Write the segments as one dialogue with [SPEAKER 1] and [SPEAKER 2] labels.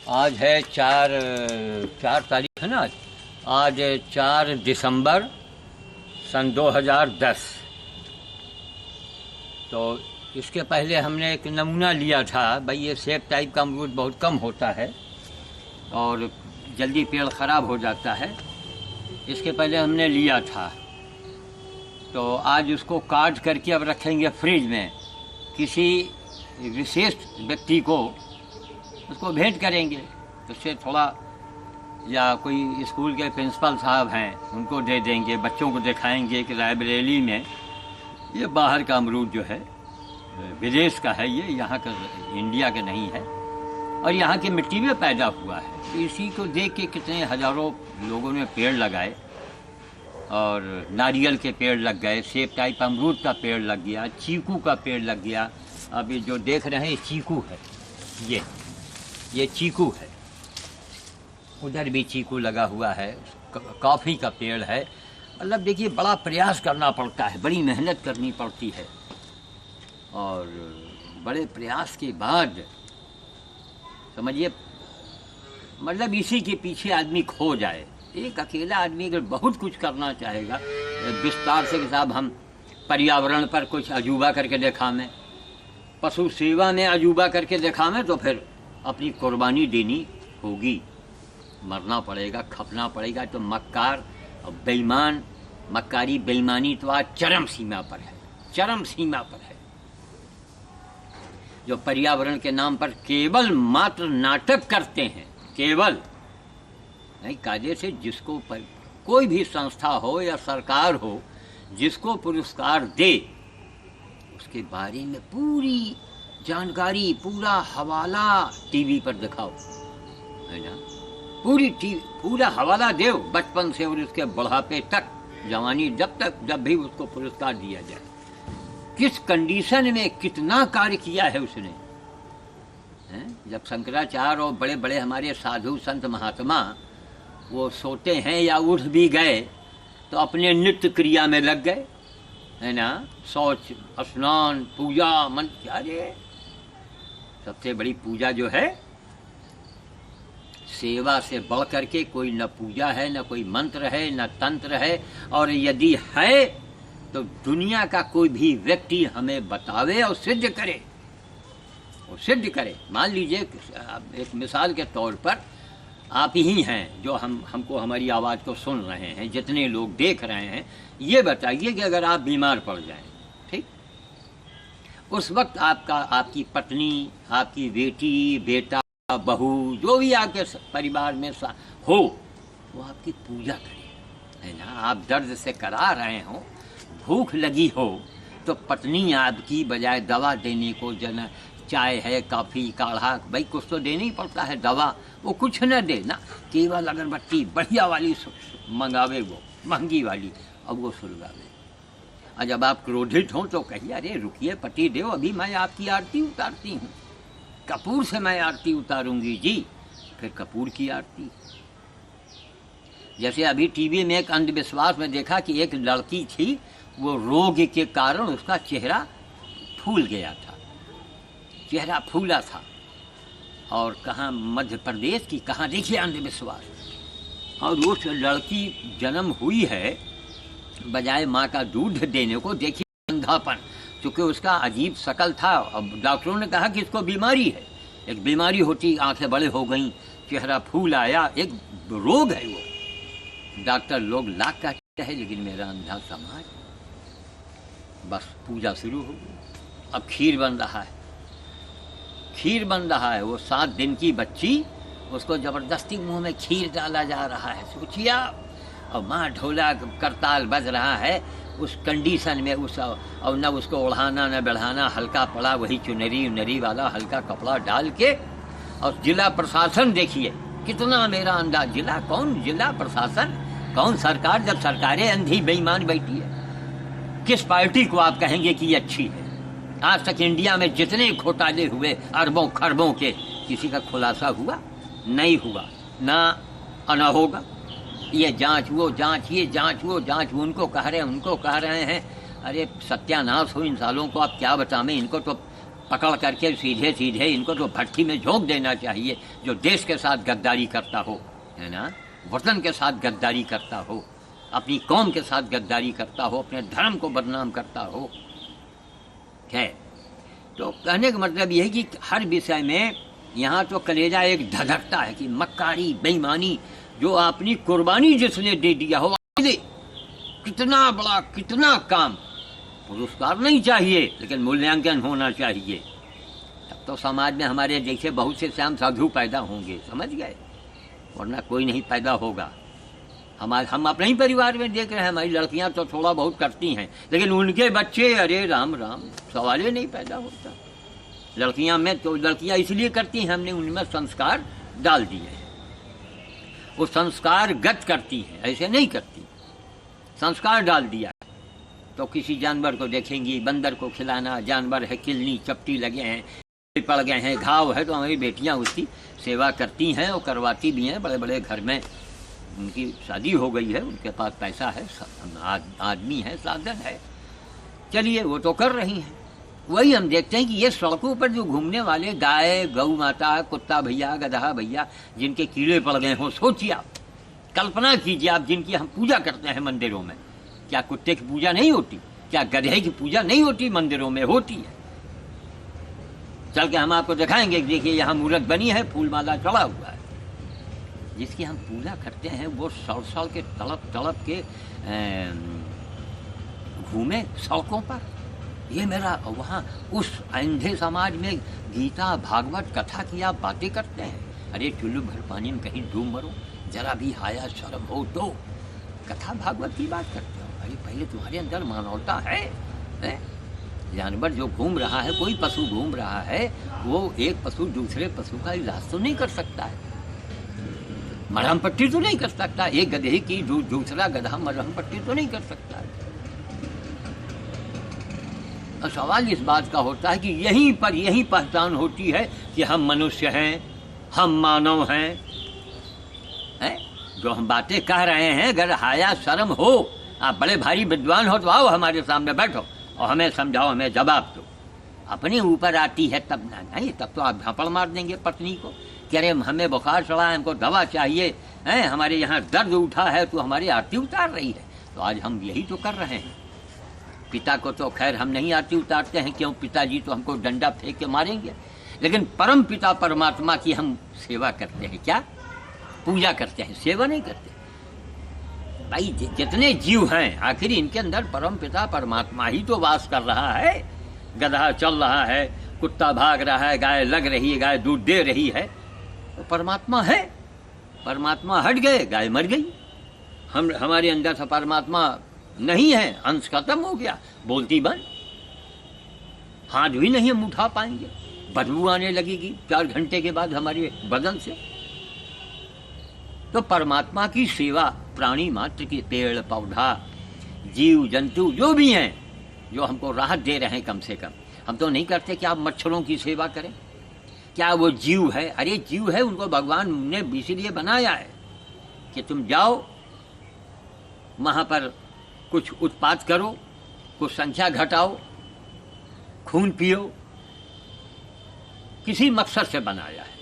[SPEAKER 1] आज है चार तारीख है ना। आज 4 दिसंबर सन 2010। तो इसके पहले हमने एक नमूना लिया था। भाई ये सेब टाइप का अमरूद बहुत कम होता है और जल्दी पेड़ ख़राब हो जाता है। इसके पहले हमने लिया था, तो आज उसको काट करके अब रखेंगे फ्रिज में। किसी विशेष व्यक्ति को उसको भेंट करेंगे, उससे थोड़ा, या कोई स्कूल के प्रिंसिपल साहब हैं उनको दे देंगे, बच्चों को दिखाएंगे कि रायबरेली में ये बाहर का अमरूद जो है विदेश का है, ये यहाँ का, इंडिया का नहीं है और यहाँ की मिट्टी में पैदा हुआ है। तो इसी को देख के कितने हज़ारों लोगों ने पेड़ लगाए और नारियल के पेड़ लग गए, सेब टाइप अमरूद का पेड़ लग गया, चीकू का पेड़ लग गया। अभी जो देख रहे हैं चीकू है, ये चीकू है, उधर भी चीकू लगा हुआ है, कॉफ़ी का पेड़ है। मतलब देखिए बड़ा प्रयास करना पड़ता है, बड़ी मेहनत करनी पड़ती है और बड़े प्रयास के बाद समझिए, मतलब इसी के पीछे आदमी खो जाए। एक अकेला आदमी अगर बहुत कुछ करना चाहेगा विस्तार से कि साहब हम पर्यावरण पर कुछ अजूबा करके दिखावें, पशु सेवा में अजूबा करके दिखावें, तो फिर अपनी कुर्बानी देनी होगी, मरना पड़ेगा, खपना पड़ेगा। तो मक्कार और बेईमान, मक्कारी बेईमानी तो आज चरम सीमा पर है, चरम सीमा पर है। जो पर्यावरण के नाम पर केवल मात्र नाटक करते हैं, केवल नहीं, कायदे से जिसको कोई भी संस्था हो या सरकार हो जिसको पुरस्कार दे उसके बारे में पूरी जानकारी, पूरा हवाला टीवी पर दिखाओ, है ना। पूरा हवाला दो बचपन से और उसके बुढ़ापे तक, जवानी जब भी उसको पुरस्कार दिया जाए, किस कंडीशन में कितना कार्य किया है उसने। जब शंकराचार्य और बड़े बड़े हमारे साधु संत महात्मा वो सोते हैं या उठ भी गए तो अपने नित्य क्रिया में लग गए, है ना। शौच, स्नान, पूजा, मंत्र, अरे सबसे बड़ी पूजा जो है, सेवा से बढ़ करके कोई न पूजा है, न कोई मंत्र है, न तंत्र है। और यदि है तो दुनिया का कोई भी व्यक्ति हमें बतावे और सिद्ध करे, और सिद्ध करे। मान लीजिए एक मिसाल के तौर पर आप ही हैं जो हमको हमारी आवाज़ को सुन रहे हैं, जितने लोग देख रहे हैं, ये बताइए कि अगर आप बीमार पड़ जाएं, ठीक, उस वक्त आपकी पत्नी, आपकी बेटी, बेटा, बहू, जो भी आपके परिवार में हो, वो आपकी पूजा करे, है ना। आप दर्द से करा रहे हो, भूख लगी हो, तो पत्नी आपकी बजाय दवा देने को, जना चाय है, कॉफ़ी, काढ़ा, भाई कुछ तो देना ही पड़ता है, दवा वो कुछ न दे ना, केवल अगरबत्ती बढ़िया वाली मंगावे, वो महंगी वाली, अब वो सुलगावे। और जब आप क्रोधित हों तो कहिए, अरे रुकिए पति देव, अभी मैं आपकी आरती उतारती हूँ, कपूर से मैं आरती उतारूंगी जी। फिर कपूर की आरती। जैसे अभी टीवी में एक अंधविश्वास में देखा कि एक लड़की थी, वो रोग के कारण उसका चेहरा फूल गया था, चेहरा फूला था, और कहाँ मध्य प्रदेश की, कहाँ देखिए अंधविश्वास। और उस लड़की जन्म हुई है, बजाय माँ का दूध देने को, देखिए बूढ़ापन, क्योंकि उसका अजीब शकल था। अब डॉक्टरों ने कहा कि इसको बीमारी है, एक बीमारी होती, आंखें बड़े हो गई, चेहरा फूल आया, एक रोग है वो। डॉक्टर लोग लाख कहते हैं, लेकिन मेरा अंधा समाज। बस पूजा शुरू हो गई। अब खीर बन रहा है, खीर बन रहा है। वो 7 दिन की बच्ची, उसको ज़बरदस्ती मुंह में खीर डाला जा रहा है, सोचिया। और माँ ढोला करताल बज रहा है उस कंडीशन में, उस और न उसको ओढ़ाना न बढ़ाना, हल्का पड़ा वही चुनरी उनरी वाला हल्का कपड़ा डाल के। और जिला प्रशासन देखिए कितना मेरा अंदाज, जिला कौन, जिला प्रशासन कौन, सरकार, जब सरकारें अंधी बेईमान बैठी है। किस पार्टी को आप कहेंगे कि ये अच्छी है? आज तक इंडिया में जितने घोटाले हुए अरबों खरबों के, किसी का खुलासा हुआ नहीं हुआ, ना होगा। ये जांच वो जांच, ये जांच वो जांच, उनको कह रहे हैं उनको कह रहे हैं। अरे सत्यानाश हो इन सालों को, आप क्या बताएं। इनको तो पकड़ करके सीधे सीधे इनको तो भट्टी में झोंक देना चाहिए, जो देश के साथ गद्दारी करता हो, है ना, वतन के साथ गद्दारी करता हो, अपनी कौम के साथ गद्दारी करता हो, अपने धर्म को बदनाम करता हो। है तो कहने का मतलब यह है कि हर विषय में यहाँ तो कलेजा एक धधकता है कि मक्कारी बेईमानी, जो अपनी कुर्बानी जिसने दे दिया हो, कितना बड़ा कितना काम। पुरस्कार नहीं चाहिए, लेकिन मूल्यांकन होना चाहिए। तब तो समाज में हमारे जैसे बहुत से श्याम साधु पैदा होंगे, समझ गए, वरना कोई नहीं पैदा होगा। हम अपने ही परिवार में देख रहे हैं, हमारी लड़कियां तो थोड़ा बहुत करती हैं, लेकिन उनके बच्चे, अरे राम राम, सवाल ही नहीं पैदा होता। लड़कियां में तो लड़कियां इसलिए करती हैं, हमने उनमें संस्कार डाल दिए हैं। वो संस्कार गत करती हैं, ऐसे नहीं करती, संस्कार डाल दिया। तो किसी जानवर को देखेंगी, बंदर को खिलाना, जानवर है किलनी चपटी लगे हैं, पड़ गए हैं, घाव है, तो हमारी बेटियां उसकी सेवा करती हैं और करवाती भी हैं। बड़े बड़े घर में उनकी शादी हो गई है, उनके पास पैसा है, आदमी है, साधन है, चलिए वो तो कर रही हैं। वही हम देखते हैं कि ये सड़कों पर जो घूमने वाले गाय, गौ माता, कुत्ता भैया, गधा भैया, जिनके कीड़े पड़ गए हों, सोचिए आप, कल्पना कीजिए आप, जिनकी हम पूजा करते हैं मंदिरों में, क्या कुत्ते की पूजा नहीं होती? क्या गधे की पूजा नहीं होती? मंदिरों में होती है। चल के हम आपको दिखाएंगे, देखिए यहाँ मूर्त बनी है, फूल माला चढ़ा हुआ है। जिसकी हम पूजा करते हैं वो सड़ के तड़प के घूमे सड़कों पर। ये मेरा वहाँ उस अंधे समाज में गीता भागवत कथा की आप बातें करते हैं। अरे चुल्लू भर पानी में कहीं डूब मरो, जरा भी हाया शर्म हो तो कथा भागवत की बात करते हो। अरे पहले तुम्हारे अंदर मानवता है? जानवर जो घूम रहा है, कोई पशु घूम रहा है, वो एक पशु दूसरे पशु का इलाज तो नहीं कर सकता है, मरहम पट्टी तो नहीं कर सकता। एक गधे की दूसरा गधा मरहम पट्टी तो नहीं कर सकता है। और सवाल इस बात का होता है कि यहीं पर यही पहचान होती है कि हम मनुष्य हैं, हम मानव हैं, जो हम बातें कह रहे हैं। अगर हाया शर्म हो, आप बड़े भारी विद्वान हो तो आओ हमारे सामने बैठो और हमें समझाओ, हमें जवाब दो। अपने ऊपर आती है तब नहीं, तब तो आप झापड़ मार देंगे पत्नी को, कह रहे हमें बुखार चढ़ा है, हमको दवा चाहिए, हैं हमारे यहाँ दर्द उठा है, तो हमारी आरती उतार रही है। तो आज हम यही तो कर रहे हैं। पिता को तो खैर हम नहीं आरती उतारते हैं, क्यों, पिताजी तो हमको डंडा फेंक के मारेंगे, लेकिन परम पिता परमात्मा की हम सेवा करते हैं। क्या पूजा करते हैं, सेवा नहीं करते। भाई जितने जीव हैं, आखिर इनके अंदर परम पिता परमात्मा ही तो वास कर रहा है। गधा चल रहा है, कुत्ता भाग रहा है, गाय लग रही है, गाय दूध दे रही है, तो परमात्मा है। परमात्मा हट गए, गाय मर गई। हमारे अंदर से परमात्मा नहीं है, अंश खत्म हो गया, बोलती बंद, हाथ भी नहीं हम उठा पाएंगे, बदबू आने लगेगी 4 घंटे के बाद हमारे बदन से। तो परमात्मा की सेवा प्राणी मात्र की, पेड़ पौधा जीव जंतु जो भी हैं, जो हमको राहत दे रहे हैं, कम से कम हम तो नहीं करते कि आप मच्छरों की सेवा करें। क्या वो जीव है? अरे जीव है, उनको भगवान ने इसीलिए बनाया है कि तुम जाओ वहाँ पर कुछ उत्पात करो, कुछ संख्या घटाओ, खून पियो, किसी मकसद से बनाया है।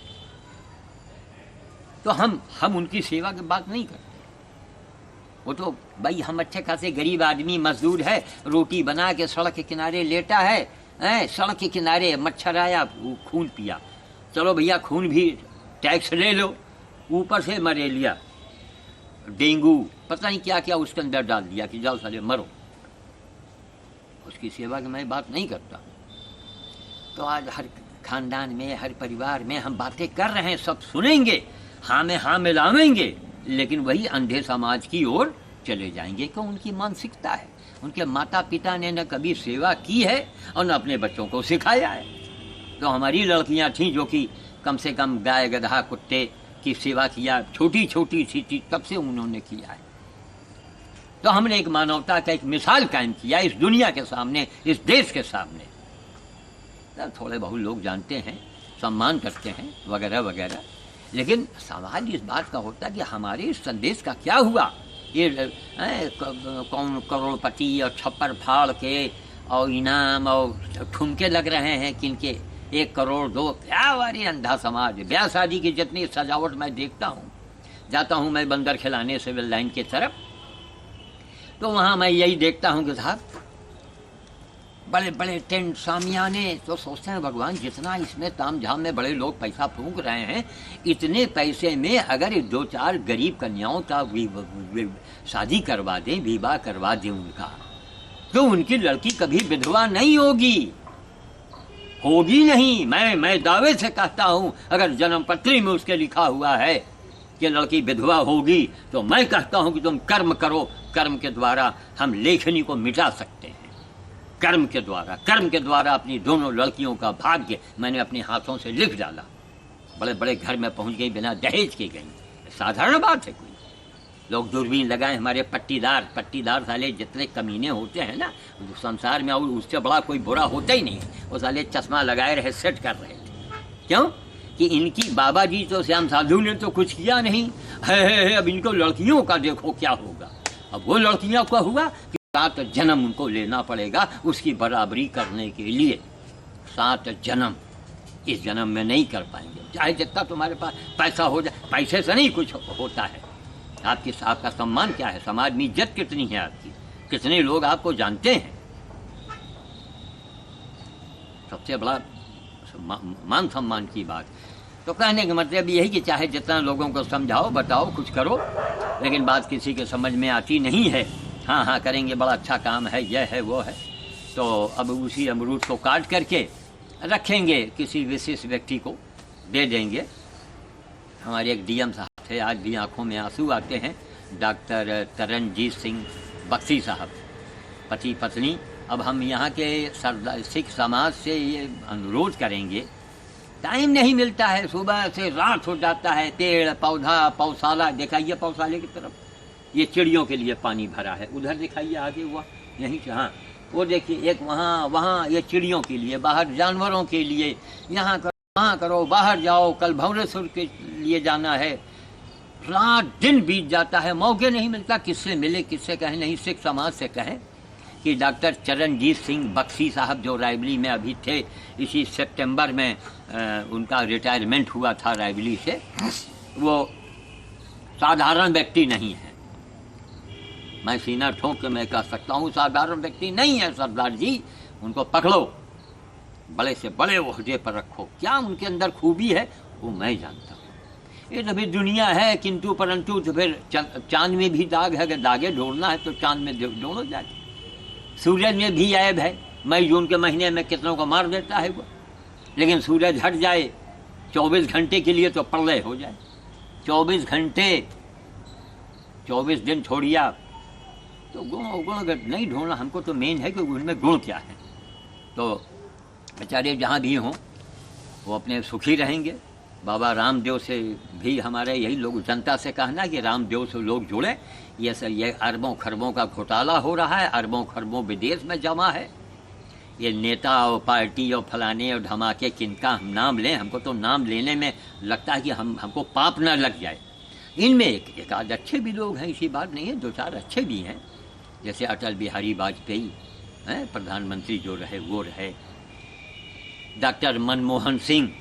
[SPEAKER 1] तो हम उनकी सेवा की बात नहीं करते। वो तो भाई हम अच्छे खासे गरीब आदमी मजदूर है, रोटी बना के सड़क के किनारे लेटा है, सड़क के किनारे मच्छर आया, वो खून पिया। चलो भैया खून भी टैक्स ले लो, ऊपर से मलेरिया, डेंगू, पता नहीं क्या क्या उसके अंदर डाल दिया कि जाओ साले मरो। उसकी सेवा की मैं बात नहीं करता। तो आज हर खानदान में, हर परिवार में हम बातें कर रहे हैं, सब सुनेंगे, हाँ में हाँ मिलावेंगे, लेकिन वही अंधे समाज की ओर चले जाएंगे। क्यों? उनकी मानसिकता है। उनके माता पिता ने न कभी सेवा की है और न अपने बच्चों को सिखाया है। तो हमारी लड़कियां थीं जो कि कम से कम गाय गधा कुत्ते की सेवा किया, छोटी छोटी सी चीज तब से उन्होंने किया है। तो हमने एक मानवता का एक मिसाल कायम किया इस दुनिया के सामने, इस देश के सामने। तो थोड़े बहुत लोग जानते हैं, सम्मान करते हैं वगैरह वगैरह, लेकिन सवाल इस बात का होता है कि हमारे इस संदेश का क्या हुआ। ये कौन करोड़पति और छप्पर फाड़ के और इनाम और ठुमके लग रहे हैं किनके 1 करोड़ 2, क्या वारी अंधा समाज। ब्याह शादी की जितनी सजावट मैं देखता हूँ, जाता हूँ मैं बंदर खिलाने सिविल लाइन की तरफ, तो वहाँ मैं यही देखता हूँ कि साहब बड़े बड़े टेंट सामियाने। तो सोचते हैं भगवान जितना इसमें ताम झाम में बड़े लोग पैसा फूंक रहे हैं, इतने पैसे में अगर 2-4 गरीब कन्याओं का शादी करवा दें, विवाह करवा दें उनका, तो उनकी लड़की कभी विधवा नहीं होगी, होगी नहीं। मैं दावे से कहता हूँ, अगर जन्म पत्री में उसके लिखा हुआ है कि लड़की विधवा होगी, तो मैं कहता हूँ कि तुम कर्म करो, कर्म के द्वारा हम लेखनी को मिटा सकते हैं। कर्म के द्वारा अपनी दोनों लड़कियों का भाग्य मैंने अपने हाथों से लिख डाला। बड़े बड़े घर में पहुंच गई, बिना दहेज के गई, साधारण बात है। कोई लोग दूरबीन लगाए, हमारे पट्टीदार साले जितने कमीने होते हैं ना संसार में, और उससे बड़ा कोई बुरा होता ही नहीं। वो साले चश्मा लगाए रहे, सेट कर रहे थे। क्यों? कि इनकी बाबा जी तो श्याम साधु ने तो कुछ किया नहीं है, अब इनको लड़कियों का देखो क्या होगा। अब वो लड़कियों का हुआ कि 7 जन्म उनको लेना पड़ेगा उसकी बराबरी करने के लिए। 7 जन्म इस जन्म में नहीं कर पाएंगे, चाहे जितना तुम्हारे पास पैसा हो जाए। पैसे से नहीं कुछ होता है। आपका सम्मान क्या है, समाज में इज्जत कितनी है आपकी, कितने लोग आपको जानते हैं। सबसे बड़ा मान सम्मान की बात। तो कहने का मतलब यही कि चाहे जितना लोगों को समझाओ, बताओ, कुछ करो, लेकिन बात किसी के समझ में आती नहीं है। हाँ हाँ करेंगे, बड़ा अच्छा काम है, यह है वो है। तो अब उसी अमरूद को काट करके रखेंगे, किसी विशेष व्यक्ति को दे देंगे। हमारे एक डीएम साहब थे, आज भी आंखों में आंसू आते हैं, डॉक्टर तरनजीत सिंह बख्शी साहब, पति पत्नी। अब हम यहाँ के सिख समाज से ये अनुरोध करेंगे, टाइम नहीं मिलता है, सुबह से रात हो जाता है, पेड़ पौधा पौशाला दिखाइए, पौशाले की तरफ ये चिड़ियों के लिए पानी भरा है, उधर दिखाइए आगे हुआ यहीं से, हाँ वो देखिए एक वहाँ ये चिड़ियों के लिए, बाहर जानवरों के लिए, यहाँ करो वहाँ करो, बाहर जाओ, कल भंवरेश्वर के लिए जाना है। रात दिन बीत जाता है, मौके नहीं मिलता, किससे मिले किससे कहें। नहीं सिख समाज से कहें कि डॉक्टर चरणजीत सिंह बख्शी साहब जो रायबली में अभी थे, इसी सितंबर में उनका रिटायरमेंट हुआ था रायबली से। वो साधारण व्यक्ति नहीं है, मैं सीना ठोक के मैं कह सकता हूँ साधारण व्यक्ति नहीं है सरदार जी। उनको पकड़ो, बड़े से बड़े ओहदे पर रखो, क्या उनके अंदर खूबी है वो मैं जानता हूँ। ये तो फिर दुनिया है, किंतु परंतु तो फिर चांद में भी दाग है, अगर दागे ढूंढना है तो चांद में ढूंढो जाके। सूरज में भी ऐब है, मई जून के महीने में कितनों को मार देता है वो, लेकिन सूरज हट जाए 24 घंटे के लिए तो प्रलय हो जाए। 24 घंटे 24 दिन छोड़िए आप, तो गुण अवगुण अगर नहीं ढूंढना, हमको तो मेन है कि उनमें गुण क्या है। तो बेचारे जहाँ भी हों वो अपने सुखी रहेंगे। बाबा रामदेव से भी हमारे यही लोग जनता से कहना कि रामदेव से लोग जुड़े। ये अरबों खरबों का घोटाला हो रहा है, अरबों खरबों विदेश में जमा है। ये नेता और पार्टी और फलाने और धमाके किनका हम नाम लें, हमको तो नाम लेने में लगता है कि हमको पाप न लग जाए। इनमें एक आध अच्छे भी लोग हैं, इसी बात नहीं है, 2-4 अच्छे भी हैं, जैसे अटल बिहारी वाजपेयी हैं, प्रधानमंत्री जो रहे वो रहे। डॉक्टर मनमोहन सिंह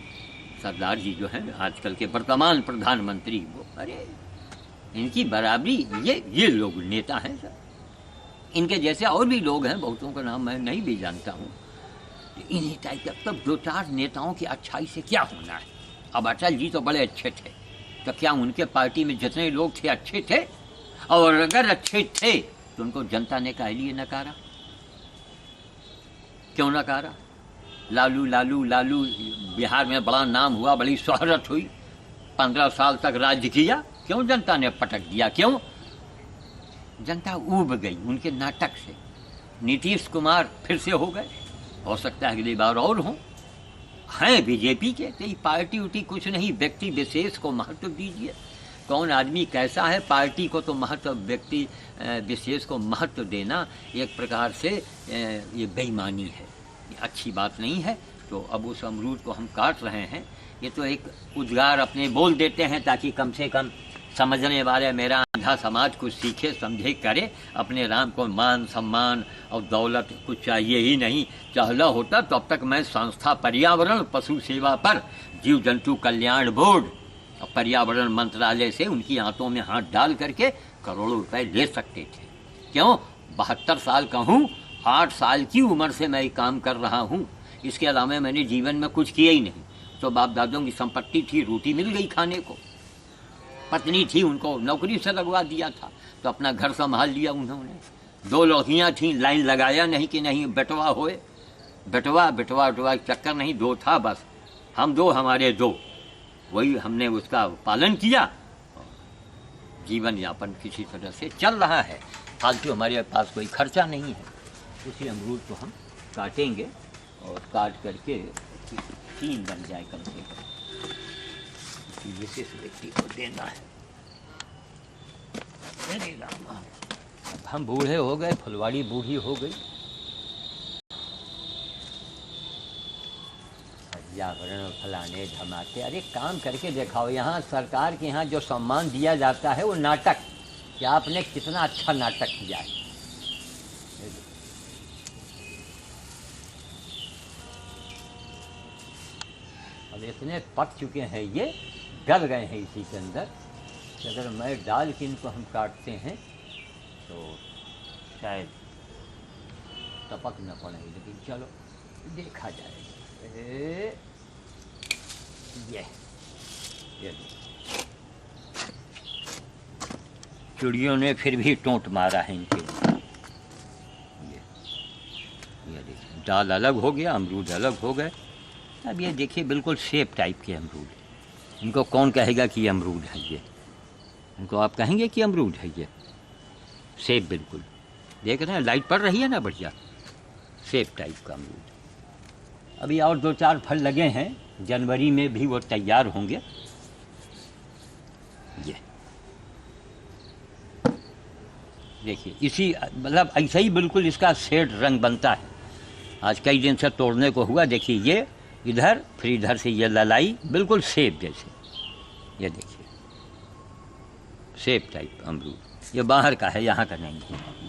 [SPEAKER 1] सरदार जी जो हैं आजकल के वर्तमान प्रधानमंत्री, वो अरे इनकी बराबरी ये लोग नेता हैं सर। इनके जैसे और भी लोग हैं, बहुतों का नाम मैं नहीं भी जानता हूँ। इन्हीं टाइप का तब 2-4 नेताओं की अच्छाई से क्या होना है। अब अटल जी तो बड़े अच्छे थे, तो क्या उनके पार्टी में जितने लोग थे अच्छे थे? और अगर अच्छे थे तो उनको जनता ने काहे लिए नकारा? क्यों नकारा? लालू लालू लालू बिहार में बड़ा नाम हुआ, बड़ी शोहरत हुई, 15 साल तक राज्य किया, क्यों जनता ने पटक दिया? क्यों? जनता ऊब गई उनके नाटक से। नीतीश कुमार फिर से हो सकता है अगली बार और हों। हैं बीजेपी के, तो ये पार्टी उटी कुछ नहीं, व्यक्ति विशेष को महत्व दीजिए। कौन आदमी कैसा है, पार्टी को तो महत्व, व्यक्ति विशेष को महत्व देना एक प्रकार से ये बेईमानी है, ये अच्छी बात नहीं है। तो अब उस अमरूद को हम काट रहे हैं। ये तो एक उद्गार अपने बोल देते हैं ताकि कम से कम समझने वाले मेरा आधा समाज कुछ सीखे समझे करे। अपने राम को मान सम्मान और दौलत कुछ चाहिए ही नहीं। चाहला होता तो अब तक मैं संस्था पर्यावरण पशु सेवा पर जीव जंतु कल्याण बोर्ड और पर्यावरण मंत्रालय से उनकी हाथों में हाथ डाल करके करोड़ों रुपए ले सकते थे। क्यों? 72 साल का हूँ, 8 साल की उम्र से मैं काम कर रहा हूँ। इसके अलावा मैंने जीवन में कुछ किया ही नहीं। तो बाप दादों की संपत्ति थी, रोटी मिल गई खाने को, पत्नी थी, उनको नौकरी से लगवा दिया था, तो अपना घर संभाल लिया उन्होंने। 2 लड़कियाँ थीं, लाइन लगाया नहीं कि नहीं बेटवा होए, बेटवा चक्कर नहीं, 2 था बस, हम 2 हमारे 2, वही हमने उसका पालन किया। जीवन यापन किसी तरह से चल रहा है, फालतू हमारे पास कोई खर्चा नहीं है। उसी अमरूद को हम काटेंगे और काट करके 3 बन जाए कम से कम, विशेष व्यक्ति को देना है। अरे राम, अब हम बूढ़े हो गए, फुलवाड़ी बूढ़ी हो गई। पर्यावरण फलाने धमाके, अरे काम करके दिखाओ। यहाँ सरकार के यहाँ जो सम्मान दिया जाता है वो नाटक, कि आपने कितना अच्छा नाटक किया है। अब इतने पक चुके हैं, ये गल गए हैं इसी के अंदर, कि अगर मैं डाल के इनको हम काटते हैं तो शायद टपक न पड़े, लेकिन चलो देखा जाएगा। ये चिड़ियों ने फिर भी टोंट मारा है इनके लिए। ये देखिए, डाल अलग हो गया, अमरूद अलग हो गए। अब ये देखिए बिल्कुल सेब टाइप के अमरूद। इनको कौन कहेगा कि अमरूद है ये? इनको आप कहेंगे कि अमरूद है ये? सेब बिल्कुल, देख रहे हैं लाइट पड़ रही है ना, बढ़िया सेब टाइप का अमरूद। अभी और 2-4 फल लगे हैं, जनवरी में भी वो तैयार होंगे। ये देखिए, इसी मतलब ऐसा ही बिल्कुल इसका शेड रंग बनता है। आज कई दिन से तोड़ने को हुआ। देखिए ये इधर, फिर इधर से ये ललाई, बिल्कुल सेब जैसे। ये देखिए सेब टाइप अमरूद, ये बाहर का है, यहाँ का नहीं है।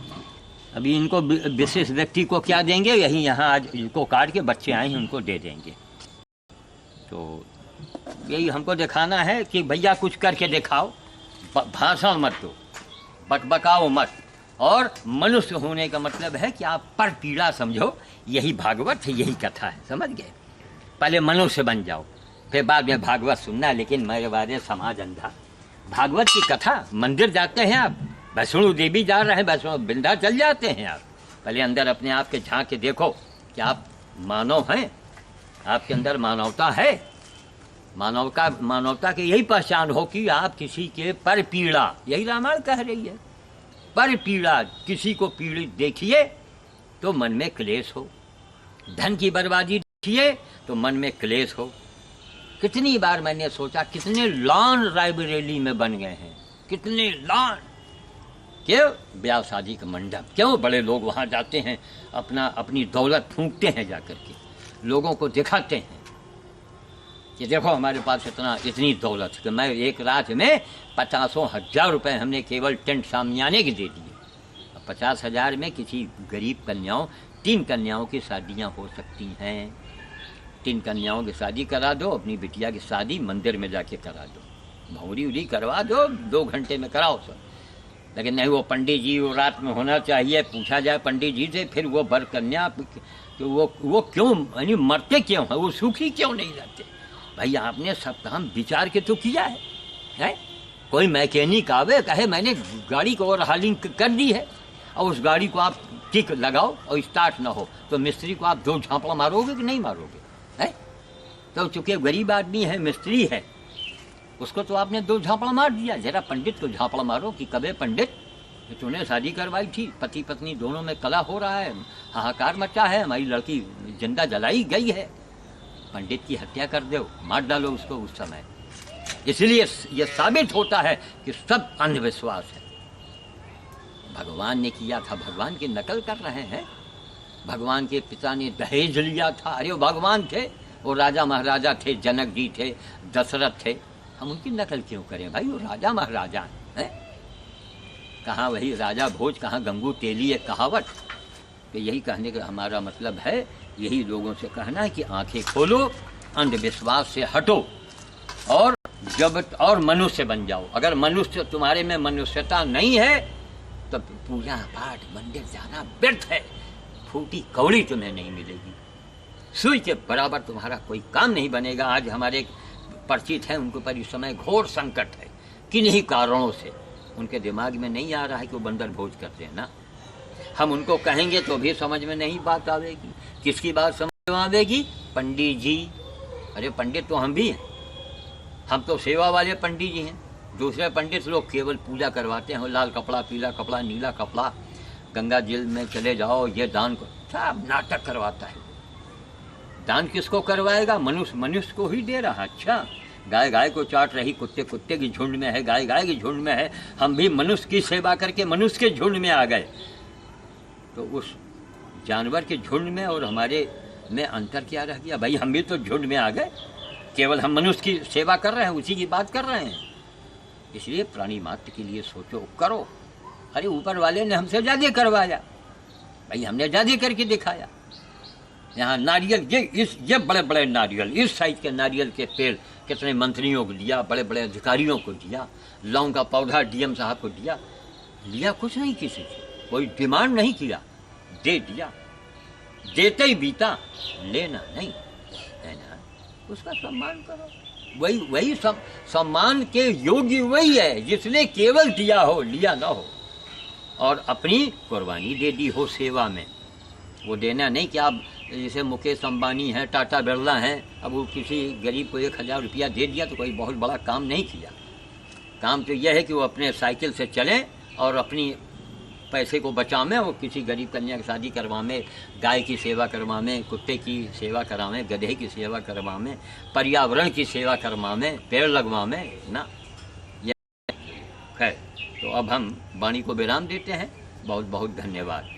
[SPEAKER 1] अभी इनको विशेष व्यक्ति को क्या देंगे, यही यहाँ आज इनको काट के बच्चे आए हैं उनको दे देंगे। तो यही हमको दिखाना है कि भैया कुछ करके दिखाओ, भाषण मत दो, बकबकाओ मत। और मनुष्य होने का मतलब है कि आप पर पीड़ा समझो। यही भागवत है, यही कथा है, समझ गए? पहले मनुष्य बन जाओ, फिर बाद में भागवत सुनना। लेकिन मेरे बारे समाज अंधा। भागवत की कथा, मंदिर जाते हैं आप, वैष्णो देवी जा रहे हैं, वैष्णो विंध्याचल जाते हैं आप, पहले अंदर अपने आप के झांक के देखो कि आप मानव हैं, आपके अंदर मानवता है। मानवता की यही पहचान हो कि आप किसी के पर पीड़ा, यही रामायण कह रही है, पर पीड़ा, किसी को पीड़ित देखिए तो मन में क्लेश हो, धन की बर्बादी देखिए तो मन में क्लेश हो। कितनी बार मैंने सोचा, कितने लॉन रायबरेली में बन गए हैं, कितने लॉन, क्यों? ब्याह शादी का मंडप, क्यों? बड़े लोग वहाँ जाते हैं, अपनी दौलत फूंकते हैं, जाकर के लोगों को दिखाते हैं कि देखो हमारे पास इतनी दौलत। कि मैं एक रात में 50,000 रुपये हमने केवल टेंट सामियाने के दे दिए। 50,000 में किसी गरीब कन्याओं, 3 कन्याओं की शादियाँ हो सकती हैं। 3 कन्याओं की शादी करा दो, अपनी बिटिया की शादी मंदिर में जाके करा दो। भौरी उरी करवा दो, 2 घंटे में कराओ सब। लेकिन नहीं, वो पंडित जी वो रात में होना चाहिए, पूछा जाए पंडित जी से, फिर वो वर कन्या तो वो क्यों यानी मरते क्यों है, वो सुखी क्यों नहीं रहते? भाई आपने सब काम विचार के तो किया है? कोई मैकेनिक आवे कहे मैंने गाड़ी को ओवरहालिंग कर दी है और उस गाड़ी को आप किक लगाओ और स्टार्ट ना हो, तो मिस्त्री को आप 2 झापड़ा मारोगे कि नहीं मारोगे? है तो चूंकि गरीब आदमी है, मिस्त्री है, उसको तो आपने 2 झापड़ा मार दिया। जरा पंडित को झापड़ा मारो कि कबे पंडित तूने शादी करवाई थी, पति पत्नी दोनों में कला हो रहा है, हाहाकार मचा है, हमारी लड़की जिंदा जलाई गई है, पंडित की हत्या कर दो, मार डालो उसको उस समय। इसलिए यह साबित होता है कि सब अंधविश्वास है। भगवान ने किया था, भगवान की नकल कर रहे हैं। भगवान के पिता ने दहेज लिया था, अरे वो भगवान थे, वो राजा महाराजा थे, जनक जी थे, दशरथ थे, हम उनकी नकल क्यों करें भाई? वो राजा महाराजा हैं। कहाँ वही राजा भोज, कहाँ गंगू तेली, एक कहावत। तो यही कहने का हमारा मतलब है, यही लोगों से कहना है कि आंखें खोलो, अंधविश्वास से हटो और मनुष्य बन जाओ। अगर मनुष्य तुम्हारे में मनुष्यता नहीं है तो पूजा पाठ मंदिर जाना व्यर्थ है, फूटी कौड़ी तुम्हें नहीं मिलेगी, सुई के बराबर तुम्हारा कोई काम नहीं बनेगा। आज हमारे परिचित हैं, उनको पर इस समय घोर संकट है, किन्हीं कारणों से उनके दिमाग में नहीं आ रहा है कि वो बंदर भोज करते हैं ना। हम उनको कहेंगे तो भी समझ में नहीं बात आवेगी। किसकी बात समझ में आवेगी? पंडित जी। अरे पंडित तो हम भी हैं, हम तो सेवा वाले पंडित जी हैं। दूसरे पंडित लोग केवल पूजा करवाते हैं, लाल कपड़ा, पीला कपड़ा, नीला कपड़ा, गंगा जल में चले जाओ, ये दान को, सब नाटक करवाता है। दान किसको करवाएगा? मनुष्य को ही दे रहा। अच्छा, गाय गाय को चाट रही, कुत्ते कुत्ते की झुंड में है, गाय गाय की झुंड में है, हम भी मनुष्य की सेवा करके मनुष्य के झुंड में आ गए। तो उस जानवर के झुंड में और हमारे में अंतर क्या रह गया भाई? हम भी तो झुंड में आ गए, केवल हम मनुष्य की सेवा कर रहे हैं, उसी की बात कर रहे हैं। इसलिए प्राणी मात्र के लिए सोचो, करो। अरे ऊपर वाले ने हमसे ज़्यादा करवाया भाई, हमने ज़्यादा करके दिखाया। यहाँ नारियल, ये बड़े बड़े नारियल, इस साइज के नारियल के पेड़ कितने मंत्रियों को दिया, बड़े बड़े अधिकारियों को दिया, लौंग का पौधा डीएम साहब को दिया, लिया कुछ नहीं किसी से, कोई डिमांड नहीं किया, दे दिया, देते ही बीता, लेना नहीं, लेना उसका सम्मान करो। वही सम्मान के योग्य वही है जिसने केवल दिया हो, लिया ना हो, और अपनी कुर्बानी दे दी हो सेवा में। वो देना नहीं कि आप जैसे मुकेश अंबानी हैं, टाटा बिरला हैं, अब वो किसी गरीब को 1000 रुपया दे दिया तो कोई बहुत बड़ा काम नहीं किया। काम तो यह है कि वो अपने साइकिल से चलें और अपनी पैसे को बचावें, और किसी गरीब कन्या की शादी करवावें, गाय की सेवा करवावें, कुत्ते की सेवा करावें, गधे की सेवा करवावें, पर्यावरण की सेवा करवावें, पेड़ लगवावें ना। यह खैर, तो अब हम वाणी को विराम देते हैं। बहुत बहुत धन्यवाद।